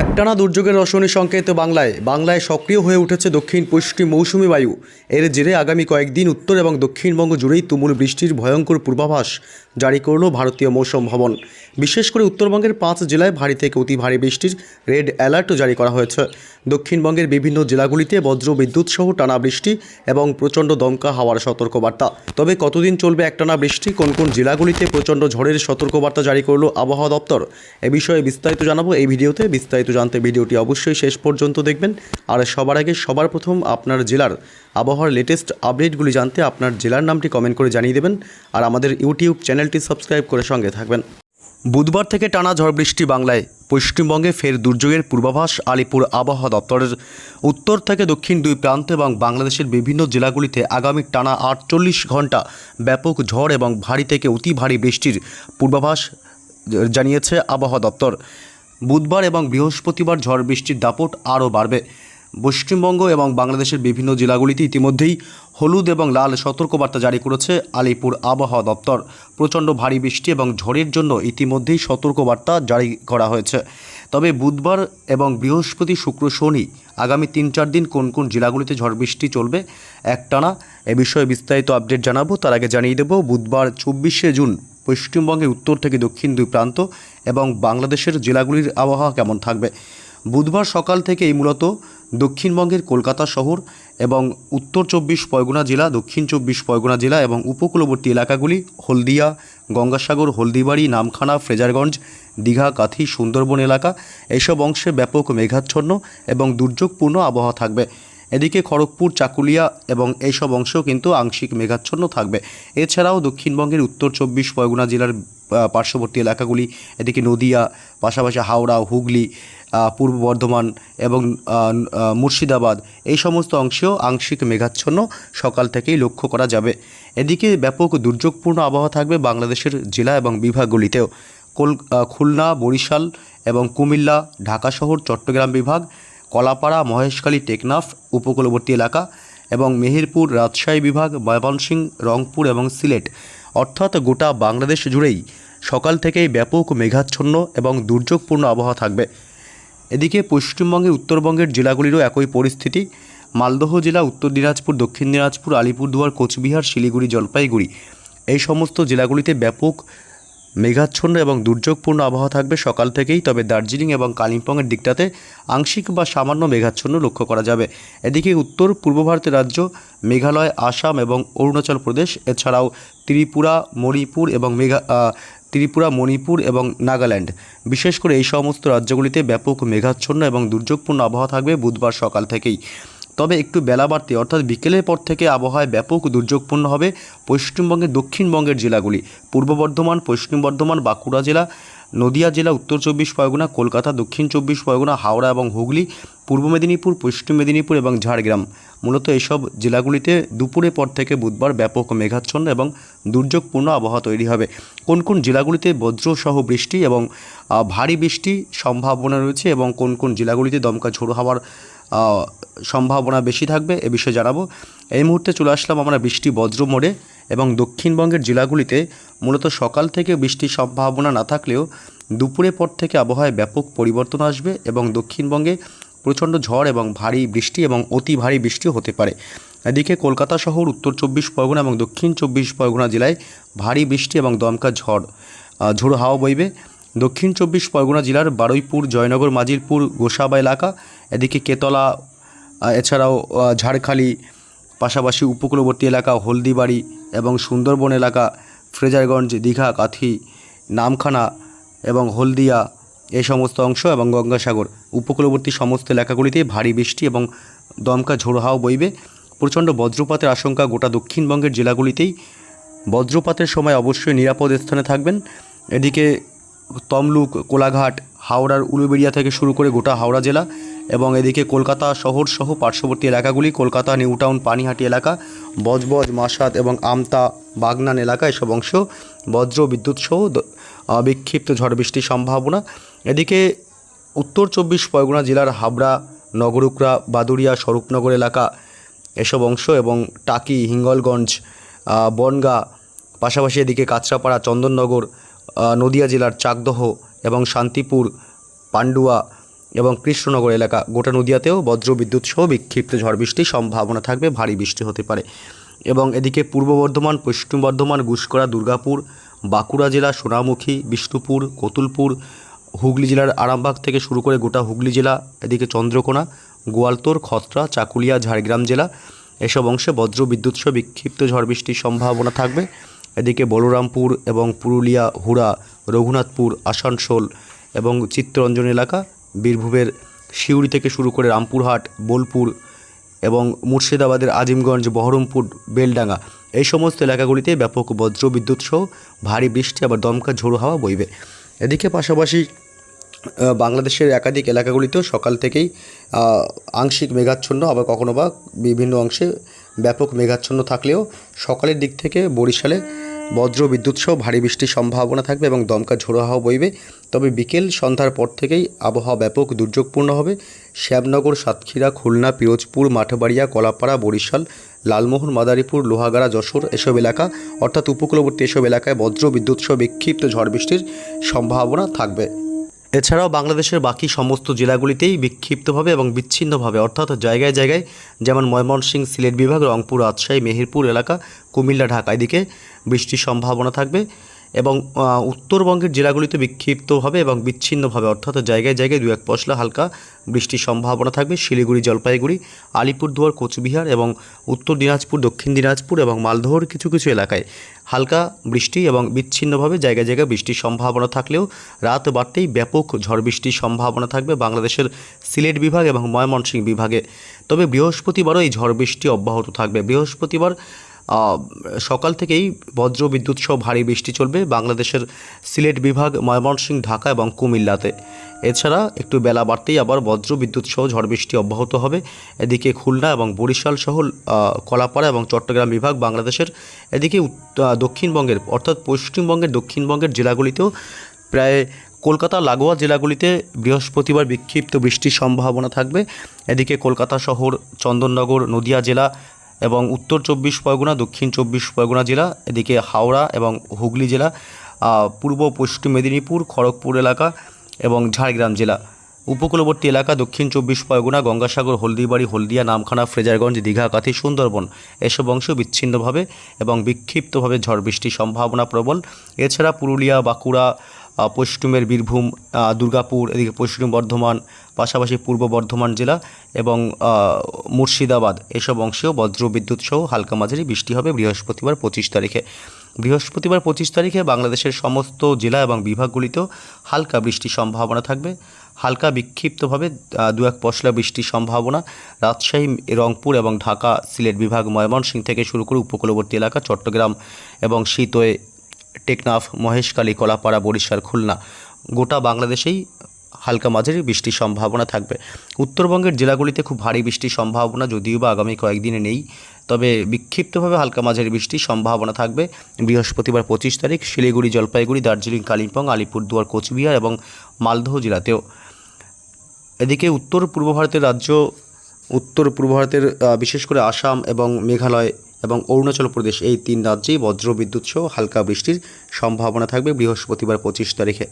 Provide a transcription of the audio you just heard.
একটানা দুর্যোগের রসনী সংকেত বাংলায় সক্রিয় হয়ে উঠেছে দক্ষিণ পশ্চিম মৌসুমি বায়ু। এর জেরে আগামী কয়েকদিন উত্তর এবং দক্ষিণবঙ্গ জুড়েই তুমুল বৃষ্টির ভয়ঙ্কর পূর্বাভাস জারি করল ভারতীয় মৌসুম ভবন। বিশেষ করে উত্তরবঙ্গের 5 জেলায় ভারী থেকে অতি ভারী বৃষ্টির রেড অ্যালার্টও জারি করা হয়েছে। দক্ষিণবঙ্গের বিভিন্ন জেলাগুলিতে বজ্র বিদ্যুৎ সহ টানা বৃষ্টি এবং প্রচণ্ড দমকা হাওয়ার সতর্কবার্তা। তবে কতদিন চলবে একটানা বৃষ্টি, কোন কোন জেলাগুলিতে প্রচণ্ড ঝড়ের সতর্কবার্তা জারি করল আবহাওয়া দপ্তর, এ বিষয়ে বিস্তারিত জানাবো এই ভিডিওতে। বিস্তারিত জানতে ভিডিওটি অবশ্যই শেষ পর্যন্ত দেখবেন। আর সবার আগে সবার প্রথম আপনার জেলার আবহাওয়ার লেটেস্ট আপডেটগুলি জানতে আপনার জেলার নামটি কমেন্ট করে জানিয়ে দেবেন আর আমাদের ইউটিউব চ্যানেলটি সাবস্ক্রাইব করে সঙ্গে থাকবেন। বুধবার থেকে টানা ঝড় বৃষ্টি বাংলায়। পশ্চিমবঙ্গে ফের দুর্যোগের পূর্বাভাস আলিপুর আবহাওয়া দপ্তরের। উত্তর থেকে দক্ষিণ দুই প্রান্ত এবং বাংলাদেশের বিভিন্ন জেলাগুলিতে আগামী টানা 48 ঘন্টা ব্যাপক ঝড় এবং ভারী থেকে অতি ভারী বৃষ্টির পূর্বাভাস জানিয়েছে আবহাওয়া দপ্তর। বুধবার এবং বৃহস্পতিবার ঝড় বৃষ্টির দাপট আরও বাড়বে। পশ্চিমবঙ্গ এবং বাংলাদেশের বিভিন্ন জেলাগুলিতে ইতিমধ্যেই হলুদ এবং লাল সতর্কবার্তা জারি করেছে আলিপুর আবহাওয়া দপ্তর। প্রচণ্ড ভারী বৃষ্টি এবং ঝড়ের জন্য ইতিমধ্যেই সতর্কবার্তা জারি করা হয়েছে। তবে বুধবার এবং বৃহস্পতি, শুক্র, শনি আগামী 3-4 দিন কোন কোন জেলাগুলিতে ঝড় বৃষ্টি চলবে একটানা, এ বিষয়ে বিস্তারিত আপডেট জানাবো। তার আগে জানিয়ে দেব বুধবার 24শে জুন পশ্চিমবঙ্গের উত্তর থেকে দক্ষিণ দুই প্রান্ত এবং বাংলাদেশের জেলাগুলির আবহাওয়া কেমন থাকবে। বুধবার সকাল থেকেই মূলত দক্ষিণবঙ্গের কলকাতা শহর এবং উত্তর 24 পরগনা জেলা, দক্ষিণ 24 পরগনা জেলা এবং উপকূলবর্তী এলাকাগুলি, হলদিয়া, গঙ্গাসাগর, হলদিবাড়ি, নামখানা, ফ্রেজারগঞ্জ, দীঘা, কাথি, সুন্দরবন এলাকা এইসব অংশে ব্যাপক মেঘাচ্ছন্ন এবং দুর্যোগপূর্ণ আবহাওয়া থাকবে। এদিকে খড়গপুর, চাকুলিয়া এবং এইসব অংশেও কিন্তু আংশিক মেঘাচ্ছন্ন থাকবে। এছাড়াও দক্ষিণবঙ্গের উত্তর 24 পরগনা জেলার পার্শ্ববর্তী এলাকাগুলি, এদিকে নদিয়া, পাশাপাশি হাওড়া, হুগলি, পূর্ব বর্ধমান এবং মুর্শিদাবাদ এই সমস্ত অংশেও আংশিক মেঘাচ্ছন্ন সকাল থেকেই লক্ষ্য করা যাবে। এদিকে ব্যাপক দুর্যোগপূর্ণ আবহাওয়া থাকবে বাংলাদেশের জেলা এবং বিভাগগুলিতেও। খুলনা, বরিশাল এবং কুমিল্লা, ঢাকা শহর, চট্টগ্রাম বিভাগ, কলাপাড়া, মহেশখালী, টেকনাফ উপকূলবর্তী এলাকা এবং মেহেরপুর, রাজশাহী বিভাগ, ময়মনসিংহ, রংপুর এবং সিলেট অর্থাৎ গোটা বাংলাদেশ জুড়েই সকাল থেকেই ব্যাপক মেঘাচ্ছন্ন এবং দুর্যোগপূর্ণ আবহাওয়া থাকবে। এদিকে পশ্চিমবঙ্গের উত্তরবঙ্গের জেলাগুলিরও একই পরিস্থিতি। মালদহ জেলা, উত্তর দিনাজপুর, দক্ষিণ দিনাজপুর, আলিপুরদুয়ার, কোচবিহার, শিলিগুড়ি, জলপাইগুড়ি এই সমস্ত জেলাগুলিতে ব্যাপক মেঘাচ্ছন্ন এবং দুর্যোগপূর্ণ আবহাওয়া থাকবে সকাল থেকেই। তবে দার্জিলিং এবং কালিম্পংয়ের দিকটাতে আংশিক বা সামান্য মেঘাচ্ছন্ন লক্ষ্য করা যাবে। এদিকে উত্তর পূর্ব ভারতের রাজ্য মেঘালয়, আসাম এবং অরুণাচল প্রদেশ, এছাড়াও ত্রিপুরা, মণিপুর এবং নাগাল্যান্ড, বিশেষ করে এই সমস্ত রাজ্যগুলিতে ব্যাপক মেঘাচ্ছন্ন এবং দুর্যোগপূর্ণ আবহাওয়া থাকবে বুধবার সকাল থেকেই। তবে একটু বেলা বাড়তে অর্থাৎ বিকেলের পর থেকে আবহাওয়ায় ব্যাপক দুর্যোগপূর্ণ হবে পশ্চিমবঙ্গের দক্ষিণবঙ্গের জেলাগুলি, পূর্ব বর্ধমান, পশ্চিম বর্ধমান, বাঁকুড়া জেলা, নদিয়া জেলা, উত্তর 24 পরগনা, কলকাতা, দক্ষিণ 24 পরগনা, হাওড়া এবং হুগলি, পূর্ব মেদিনীপুর, পশ্চিম মেদিনীপুর এবং ঝাড়গ্রাম। মূলত এইসব জেলাগুলিতে দুপুরের পর থেকে বুধবার ব্যাপক মেঘাচ্ছন্ন এবং দুর্যোগপূর্ণ আবহাওয়া তৈরি হবে। কোন কোন জেলাগুলিতে বজ্রসহ বৃষ্টি এবং ভারী বৃষ্টি সম্ভাবনা রয়েছে এবং কোন কোন জেলাগুলিতে দমকা ঝোড়ো হওয়ার সম্ভাবনা বেশি থাকবে, এ বিষয়ে জানাবো। এই মুহূর্তে চলে আসলাম আমরা বৃষ্টি বজ্র মোড়ে এবং দক্ষিণবঙ্গের জেলাগুলিতে মূলত সকাল থেকে বৃষ্টির সম্ভাবনা না থাকলেও দুপুরের পর থেকে আবহাওয়ায় ব্যাপক পরিবর্তন আসবে এবং দক্ষিণবঙ্গে প্রচণ্ড ঝড় এবং ভারী বৃষ্টি এবং অতি ভারী বৃষ্টিও হতে পারে। এদিকে কলকাতা শহর, উত্তর 24 পরগনা এবং দক্ষিণ 24 পরগনা জেলায় ভারী বৃষ্টি এবং দমকা ঝোড়ো হাওয়া বইবে। দক্ষিণ 24 পরগনা জেলার বারুইপুর, জয়নগর, মাজিলপুর, গোসাবা এলাকা, এদিকে কেতলা, এছাড়াও ঝাড়খালি, পাশাপাশি উপকূলবর্তী এলাকা হলদিবাড়ি এবং সুন্দরবন এলাকা, ফ্রেজারগঞ্জ, দীঘা, কাথি, নামখানা এবং হলদিয়া এই সমস্ত অংশ এবং গঙ্গাসাগর উপকূলবর্তী সমস্ত এলাকাগুলিতে ভারী বৃষ্টি এবং দমকা ঝোড়ো হাওয়া বইবে। প্রচণ্ড বজ্রপাতের আশঙ্কা গোটা দক্ষিণবঙ্গের জেলাগুলিতেই। বজ্রপাতের সময় অবশ্যই নিরাপদ স্থানে থাকবেন। এদিকে তমলুক, কোলাঘাট, হাওড়ার উলুবেড়িয়া থেকে শুরু করে গোটা হাওড়া জেলা এবং এদিকে কলকাতা শহর সহ পার্শ্ববর্তী এলাকাগুলি, কলকাতা নিউ টাউন, পানিহাটি এলাকা, বজবজ, মাসাত এবং আমতা, বাগনান এলাকা এসব অংশ বজ্র বিদ্যুৎ সহ বিক্ষিপ্ত ঝড় বৃষ্টির সম্ভাবনা। এদিকে উত্তর 24 পরগনা জেলার হাবড়া, নগরুকরা, বাদুড়িয়া, স্বরূপনগর এলাকা এসব অংশ এবং টাকি, হিঙ্গলগঞ্জ, বনগাঁ, পাশাপাশি এদিকে কাঁচরাপাড়া, চন্দননগর, নদিয়া জেলার চাকদহ এবং শান্তিপুর, পান্ডুয়া এবং কৃষ্ণনগর এলাকা গোটা নদিয়াতেও বজ্রবিদ্যুৎ সহ বিক্ষিপ্ত ঝড় বৃষ্টির সম্ভাবনা থাকবে, ভারী বৃষ্টি হতে পারে। এবং এদিকে পূর্ব বর্ধমান, পশ্চিম বর্ধমান, গুসকরা, দুর্গাপুর, বাঁকুড়া জেলা, সোনামুখী, বিষ্ণুপুর, কতুলপুর, হুগলি জেলার আরামবাগ থেকে শুরু করে গোটা হুগলি জেলা, এদিকে চন্দ্রকোনা, গোয়ালতোড়, খতরা, চাকুলিয়া, ঝাড়গ্রাম জেলা, এসব অংশে বজ্রবিদ্যুৎ সহ বিক্ষিপ্ত ঝড় বৃষ্টির সম্ভাবনা থাকবে। এদিকে বলরামপুর এবং পুরুলিয়া, হুড়া, রঘুনাথপুর, আসানসোল এবং চিত্তরঞ্জন এলাকা, বীরভূমের সিউড়ি থেকে শুরু করে রামপুরহাট, বোলপুর এবং মুর্শিদাবাদের আজিমগঞ্জ, বহরমপুর, বেলডাঙ্গা, এই সমস্ত এলাকাগুলিতে ব্যাপক বজ্রবিদ্যুৎ সহ ভারী বৃষ্টি আবার দমকা ঝোড়ো হাওয়া বইবে। এদিকে পাশাপাশি বাংলাদেশের একাধিক এলাকাগুলিতেও সকাল থেকেই আংশিক মেঘাচ্ছন্ন, আবার কখনো বা বিভিন্ন অংশে ব্যাপক মেঘাচ্ছন্ন থাকলেও সকালের দিক থেকে বরিশালে বজ্রবিদ্যুৎ সহ ভারী বৃষ্টির সম্ভাবনা থাকবে এবং দমকা ঝোড়ো হাওয়া বইবে। তবে বিকেল সন্ধ্যার পর থেকেই আবহাওয়া ব্যাপক দুর্যোগপূর্ণ হবে। শ্যামনগর, সাতক্ষীরা, খুলনা, পিরোজপুর, মাঠবাড়িয়া, কলাপাড়া, বরিশাল, লালমোহন, মাদারীপুর, লোহাগাড়া, যশোর, এসব এলাকা অর্থাৎ উপকূলবর্তী এসব এলাকায় বজ্রবিদ্যুৎ সহ বিক্ষিপ্ত ঝড় বৃষ্টির সম্ভাবনা থাকবে। এছাড়াও বাংলাদেশের বাকি সমস্ত জেলাগুলিতেই বিক্ষিপ্তভাবে এবং বিচ্ছিন্নভাবে অর্থাৎ জায়গায় জায়গায়, যেমন ময়মনসিংহ, সিলেট বিভাগ, রংপুর, রাজশাহী, মেহেরপুর এলাকা, কুমিল্লা, ঢাকা, এদিকে বৃষ্টির সম্ভাবনা থাকবে। এবং উত্তরবঙ্গের জেলাগুলিতে বিক্ষিপ্তভাবে এবং বিচ্ছিন্নভাবে অর্থাৎ জায়গায় জায়গায় দু এক পশলা হালকা বৃষ্টির সম্ভাবনা থাকবে। শিলিগুড়ি, জলপাইগুড়ি, আলিপুরদুয়ার, কোচবিহার এবং উত্তর দিনাজপুর, দক্ষিণ দিনাজপুর এবং মালদহর কিছু কিছু এলাকায় হালকা বৃষ্টি এবং বিচ্ছিন্নভাবে জায়গায় জায়গায় বৃষ্টির সম্ভাবনা থাকলেও রাত বাড়তেই ব্যাপক ঝড় বৃষ্টির সম্ভাবনা থাকবে বাংলাদেশের সিলেট বিভাগ এবং ময়মনসিংহ বিভাগে। তবে বৃহস্পতিবারও এই ঝড় বৃষ্টি অব্যাহত থাকবে। বৃহস্পতিবার সকাল থেকেই বজ্রবিদ্যুৎ সহ ভারী বৃষ্টি চলবে বাংলাদেশের সিলেট বিভাগ, ময়মনসিংহ, ঢাকা এবং কুমিল্লাতে। এছাড়া একটু বেলা বাড়তেই আবার বজ্রবিদ্যুৎ সহ ঝড় বৃষ্টি অব্যাহত হবে। এদিকে খুলনা এবং বরিশাল সহ কলাপাড়া এবং চট্টগ্রাম বিভাগ বাংলাদেশের, এদিকে দক্ষিণবঙ্গের অর্থাৎ পশ্চিমবঙ্গের দক্ষিণবঙ্গের জেলাগুলিতেও প্রায় কলকাতা লাগোয়া জেলাগুলিতে বৃহস্পতিবার বিক্ষিপ্ত বৃষ্টির সম্ভাবনা থাকবে। এদিকে কলকাতা শহর, চন্দননগর, নদিয়া জেলা এবং উত্তর 24 পরগনা, দক্ষিণ 24 পরগনা জেলা, এদিকে হাওড়া এবং হুগলি জেলা, পূর্ব পশ্চিম মেদিনীপুর, খড়গপুর এলাকা এবং ঝাড়গ্রাম জেলা, উপকূলবর্তী এলাকা, দক্ষিণ 24 পরগনা, গঙ্গাসাগর, হলদিবাড়ি, হলদিয়া, নামখানা, ফ্রেজারগঞ্জ, দীঘা, কাথি, সুন্দরবন, এসব অংশ বিচ্ছিন্নভাবে এবং বিক্ষিপ্তভাবে ঝড় বৃষ্টির সম্ভাবনা প্রবল। এছাড়া পুরুলিয়া, বাঁকুড়া, পশ্চিমের বীরভূম, দুর্গাপুর, এদিকে পশ্চিম বর্ধমান, পাশাপাশি পূর্ব বর্ধমান জেলা এবং মুর্শিদাবাদ, এসব অংশেও বজ্রবিদ্যুৎ সহ হালকা মাঝারি বৃষ্টি হবে বৃহস্পতিবার 25 তারিখে। বৃহস্পতিবার 25 তারিখে বাংলাদেশের সমস্ত জেলা এবং বিভাগগুলিতেও হালকা বৃষ্টির সম্ভাবনা থাকবে। হালকা বিক্ষিপ্তভাবে দু এক পশলা বৃষ্টির সম্ভাবনা রাজশাহী, রংপুর এবং ঢাকা, সিলেট বিভাগ, ময়মনসিংহ থেকে শুরু করে উপকূলবর্তী এলাকা, চট্টগ্রাম এবং শীতোয়, টেকনাফ, মহেশখালী, কলাপাড়া, বরিশাল, খুলনা, গোটা বাংলাদেশেই হালকা মাঝারি বৃষ্টির সম্ভাবনা থাকবে। উত্তরবঙ্গের জেলাগুলিতে খুব ভারী বৃষ্টির সম্ভাবনা যদিও বা আগামী কয়েকদিনে নেই, তবে বিক্ষিপ্তভাবে হালকা মাঝারি বৃষ্টির সম্ভাবনা থাকবে বৃহস্পতিবার 25 তারিখ শিলিগুড়ি, জলপাইগুড়ি, দার্জিলিং, কালিম্পং, আলিপুরদুয়ার, কোচবিহার এবং মালদহ জেলাতেও। এদিকে উত্তর পূর্ব ভারতের বিশেষ করে আসাম এবং মেঘালয় এবং অরুণাচল প্রদেশ, এই 3 রাজ্যেই বজ্রবিদ্যুৎ সহ হালকা বৃষ্টির সম্ভাবনা থাকবে বৃহস্পতিবার 25 তারিখে।